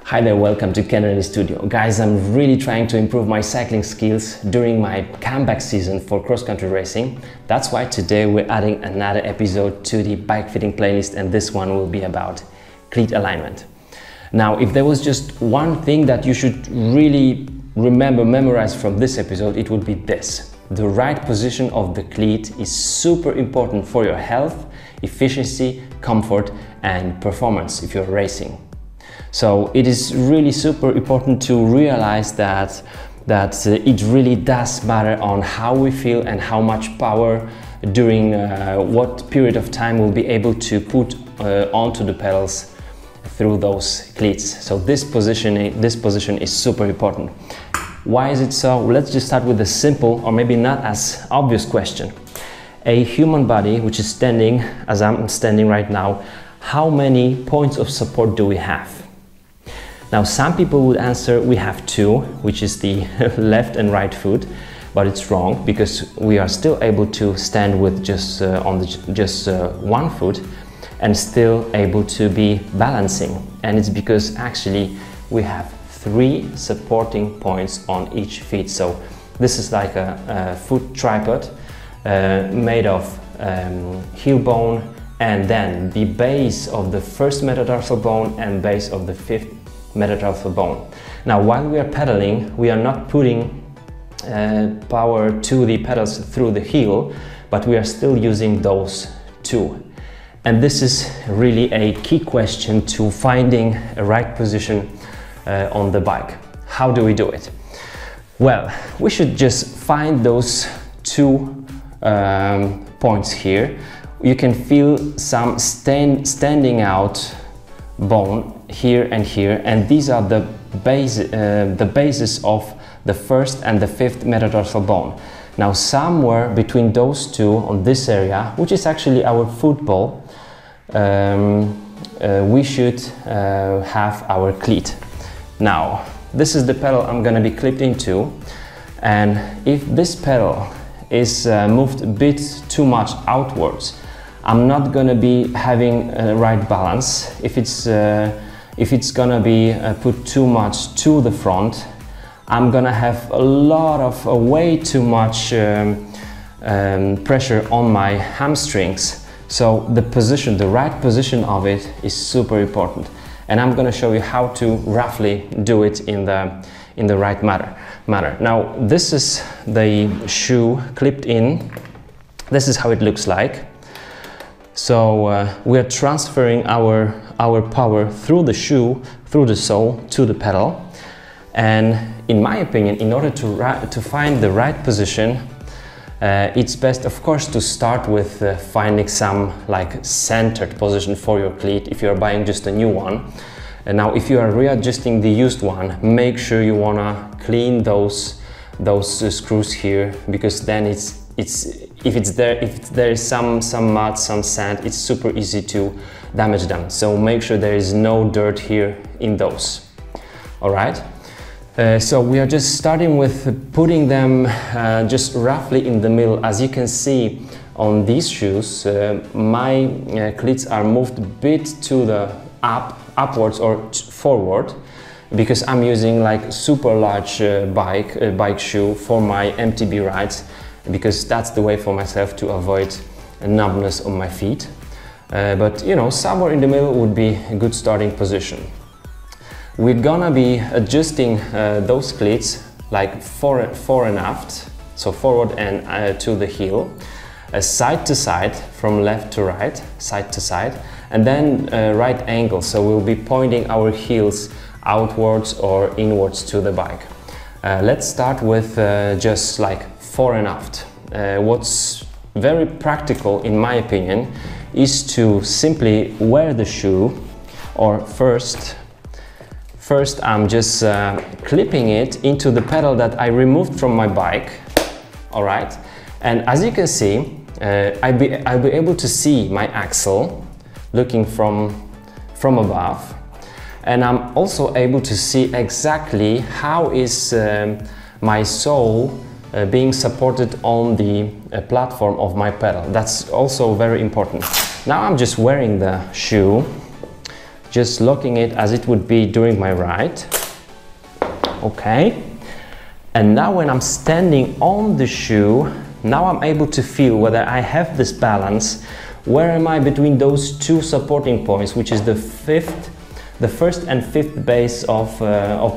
Hi there, welcome to Kennedy Studio. Guys, I'm really trying to improve my cycling skills during my comeback season for cross-country racing. That's why today we're adding another episode to the bike fitting playlist, and this one will be about cleat alignment. Now, if there was just one thing that you should really memorize from this episode, it would be this. The right position of the cleat is super important for your health, efficiency, comfort and performance if you're racing. So it is really super important to realize that it really does matter on how we feel and how much power during what period of time we'll be able to put onto the pedals through those cleats. So this position is super important. Why is it so? Let's just start with a simple, or maybe not as obvious question. A human body which is standing, as I'm standing right now, how many points of support do we have? Now, some people would answer we have two, which is the left and right foot, but it's wrong because we are still able to stand with just one foot and still able to be balancing. And it's because actually we have three supporting points on each feet. So this is like a foot tripod made of heel bone and then the base of the first metatarsal bone and base of the fifth metatarsal bone. Now, while we are pedaling, we are not putting power to the pedals through the heel, but we are still using those two. And this is really a key question to finding a right position on the bike. How do we do it? Well, we should just find those two points here. You can feel some standing out bone here and here, and these are the bases of the first and the fifth metatarsal bone. Now, somewhere between those two on this area, which is actually our foot ball, we should have our cleat. Now, this is the pedal I'm going to be clipped into, and if this pedal is moved a bit too much outwards, I'm not going to be having a right balance. If it's going to be put too much to the front, I'm going to have a lot of way too much pressure on my hamstrings. So the right position of it is super important, and I'm going to show you how to roughly do it in the right manner. Now, this is the shoe clipped in. This is how it looks like. So we are transferring our power through the shoe, through the sole to the pedal. And in my opinion, in order to find the right position, it's best, of course, to start with finding some like centered position for your cleat if you are buying just a new one. And now, if you are readjusting the used one, make sure you wanna clean those screws here, because then if there is some mud, some sand, it's super easy to damage them. So make sure there is no dirt here in those. All right. So we are just starting with putting them just roughly in the middle. As you can see on these shoes, my cleats are moved a bit to the upwards or forward, because I'm using like super large bike shoe for my MTB rides, because that's the way for myself to avoid a numbness on my feet. But you know, somewhere in the middle would be a good starting position. We're gonna be adjusting those cleats like fore and aft, so forward and to the heel, side to side, from left to right, side to side, and then right angle, so we'll be pointing our heels outwards or inwards to the bike. Let's start with just like fore and aft. What's very practical in my opinion is to simply wear the shoe, or first I'm just clipping it into the pedal that I removed from my bike. All right, and as you can see, I'll be able to see my axle looking from above, and I'm also able to see exactly how is my sole being supported on the platform of my pedal. That's also very important. Now I'm just wearing the shoe just locking it as it would be during my ride. Okay. And now when I'm standing on the shoe, now I'm able to feel whether I have this balance. Where am I between those two supporting points, which is the first and fifth base of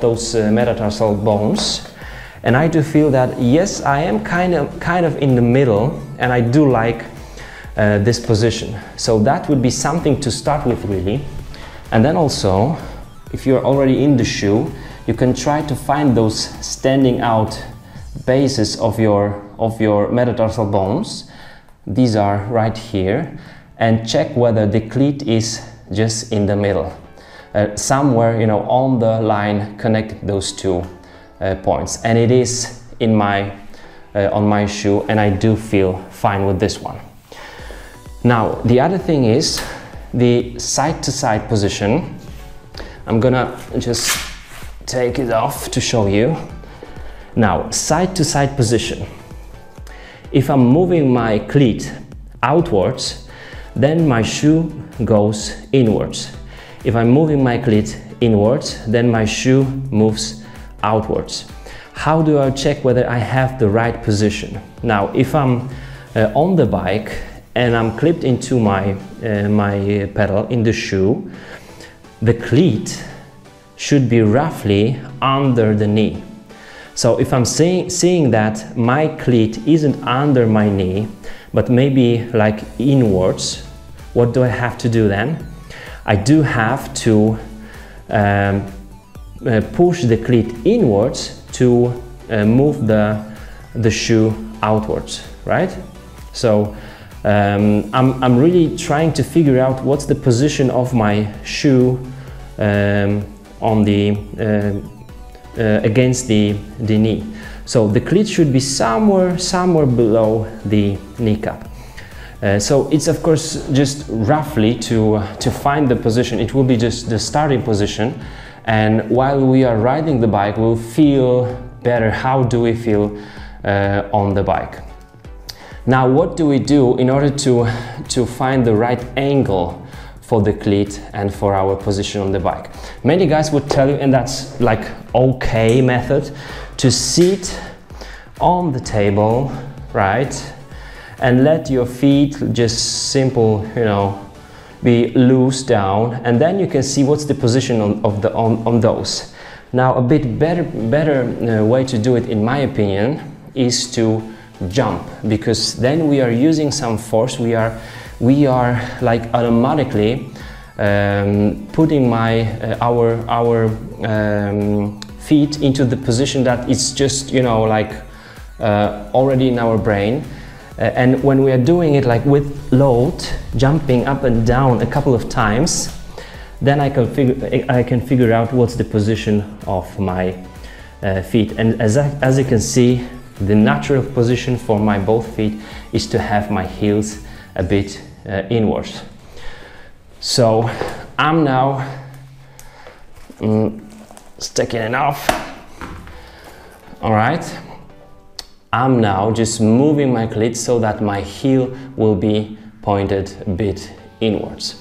those metatarsal bones. And I do feel that, yes, I am kind of in the middle, and I do like this position. So that would be something to start with, really. And then also, if you're already in the shoe, you can try to find those standing out bases of your metatarsal bones. These are right here, and check whether the cleat is just in the middle. Somewhere, you know, on the line connect those two points, and it is in my on my shoe, and I do feel fine with this one. Now the other thing is the side-to-side position. I'm gonna just take it off to show you. Now, side-to-side position. If I'm moving my cleat outwards, then my shoe goes inwards. If I'm moving my cleat inwards, then my shoe moves outwards. How do I check whether I have the right position? Now, if I'm on the bike and I'm clipped into my pedal in the shoe, the cleat should be roughly under the knee. So if I'm seeing that my cleat isn't under my knee, but maybe like inwards, what do I have to do then? I do have to push the cleat inwards to move the shoe outwards, right? So I'm really trying to figure out what's the position of my shoe on the against the knee. So the cleat should be somewhere below the kneecap. So it's of course just roughly to find the position. It will be just the starting position, and while we are riding the bike we'll feel better. How do we feel on the bike? Now what do we do in order to find the right angle for the cleat and for our position on the bike? Many guys would tell you, and that's like okay method, to sit on the table, right, and let your feet just simple, you know, be loose down, and then you can see what's the position on those. Now a bit better way to do it, in my opinion, is to jump, because then we are using some force. We are like automatically putting our feet into the position that it's just, you know, like already in our brain. And when we are doing it like with load, jumping up and down a couple of times, then I can figure out what's the position of my feet. And as you can see, the natural position for my both feet is to have my heels a bit inwards. So I'm now sticking it off. All right. I'm now just moving my cleat so that my heel will be pointed a bit inwards.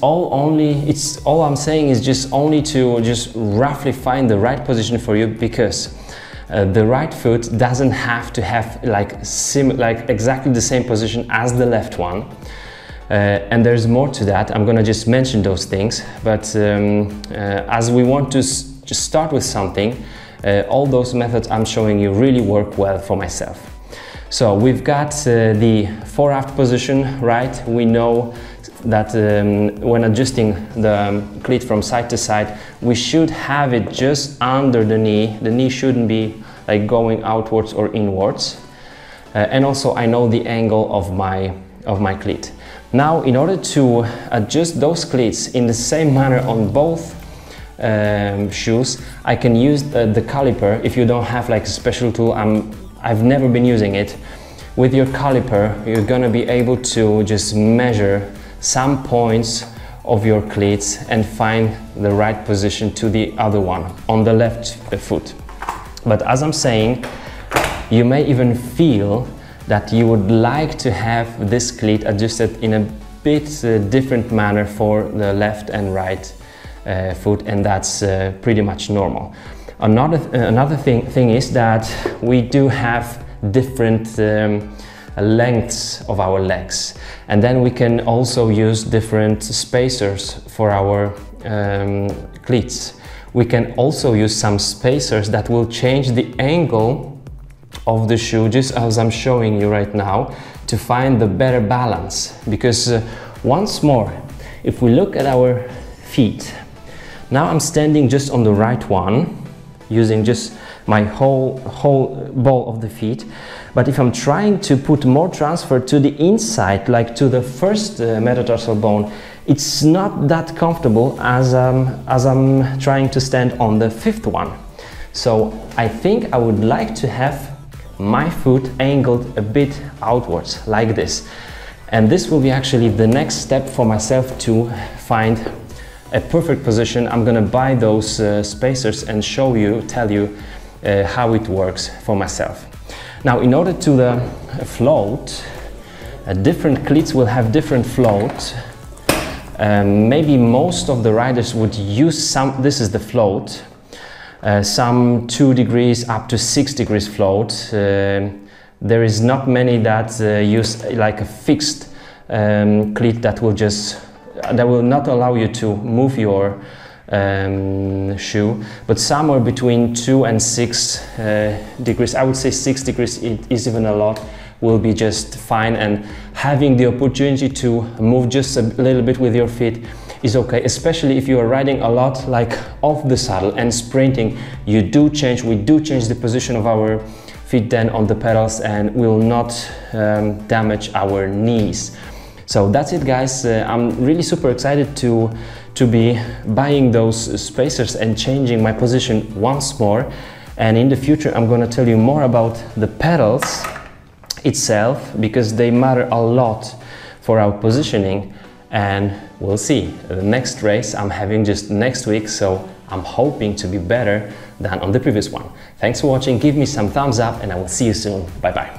All I'm saying is just only to just roughly find the right position for you, because the right foot doesn't have to have like exactly the same position as the left one. And there's more to that. I'm gonna just mention those things, but as we want to just start with something, all those methods I'm showing you really work well for myself. So we've got the fore-aft position, right? We know that when adjusting the cleat from side to side, we should have it just under the knee. The knee shouldn't be like going outwards or inwards. And also I know the angle of my cleat. Now, in order to adjust those cleats in the same manner on both shoes, I can use the caliper. If you don't have like a special tool, I've never been using it. With your caliper, you're gonna be able to just measure some points of your cleats and find the right position to the other one on the left foot. But as I'm saying, you may even feel that you would like to have this cleat adjusted in a bit different manner for the left and right foot, and that's pretty much normal. Another thing is that we do have different lengths of our legs, and then we can also use different spacers for our cleats. We can also use some spacers that will change the angle of the shoe, just as I'm showing you right now, to find the better balance. Because once more, if we look at our feet, now I'm standing just on the right one, using just my whole ball of the feet. But if I'm trying to put more transfer to the inside, like to the first metatarsal bone, it's not that comfortable as I'm trying to stand on the fifth one. So I think I would like to have my foot angled a bit outwards, like this. And this will be actually the next step for myself to find a perfect position. I'm gonna buy those spacers and tell you how it works for myself. Now, in order to the float, different cleats will have different float. Maybe most of the riders would use this is the float, some 2 degrees up to 6 degrees float. There is not many that use like a fixed cleat that will not allow you to move your shoe, but somewhere between 2 and 6 degrees. I would say 6 degrees is even a lot, will be just fine, and having the opportunity to move just a little bit with your feet is okay, especially if you are riding a lot like off the saddle and sprinting. We do change the position of our feet then on the pedals, and will not damage our knees. So that's it, guys. I'm really super excited to be buying those spacers and changing my position once more. And in the future, I'm going to tell you more about the pedals itself, because they matter a lot for our positioning. And we'll see. The next race I'm having just next week, so I'm hoping to be better than on the previous one. Thanks for watching. Give me some thumbs up, and I will see you soon. Bye bye.